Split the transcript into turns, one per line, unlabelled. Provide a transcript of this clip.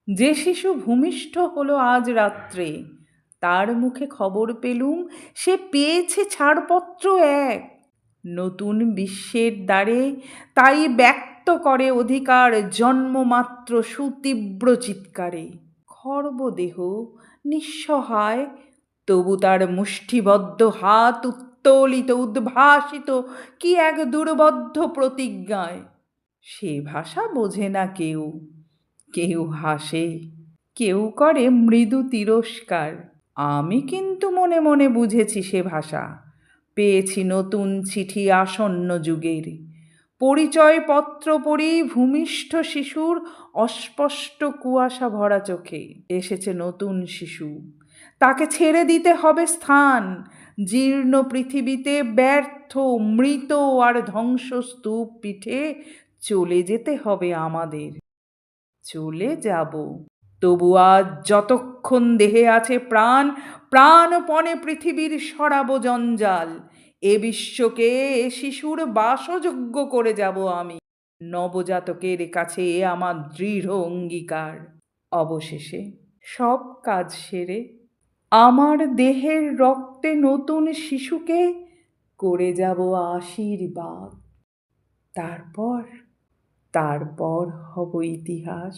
যে শিশু ভূমিষ্ঠ হলো আজ রাত্রে, তার মুখে খবর পেলুম সে পেয়েছে ছাড়পত্র এক। নতুন বিশ্বের দ্বারে তাই ব্যক্ত করে অধিকার জন্মমাত্র সুতীব্র চিৎকারে। খর্বদেহ নিঃসহায়, তবু তার মুষ্টিবদ্ধ হাত উত্তোলিত উদ্ভাসিত কি এক দুর্বদ্ধ প্রতিজ্ঞায়। সে ভাষা বোঝে না কেউ, কেউ হাসে, কেউ করে মৃদু তিরস্কার। আমি কিন্তু মনে মনে বুঝেছি সে ভাষা, পেয়েছি নতুন চিঠি আসন্ন যুগের। পরিচয়পত্র পড়ি ভূমিষ্ঠ শিশুর অস্পষ্ট কুয়াশা ভরা চোখে। এসেছে নতুন শিশু, তাকে ছেড়ে দিতে হবে স্থান। জীর্ণ পৃথিবীতে ব্যর্থ মৃত আর ধ্বংসস্তূপ পিঠে চলে যেতে হবে আমাদের। চলে যাব, তবু আজ যতক্ষণ দেহে আছে প্রাণ, প্রাণপণে পৃথিবীর সরাবো জঞ্জাল। এ বিশ্বকে এ শিশুর বাসযোগ্য করে যাব আমি। নবজাতকের কাছে এ আমার দৃঢ় অঙ্গীকার। অবশেষে সব কাজ সেরে আমার দেহের রক্তে নতুন শিশুকে করে যাব আশীর্বাদ। তারপর তারপর হব ইতিহাস।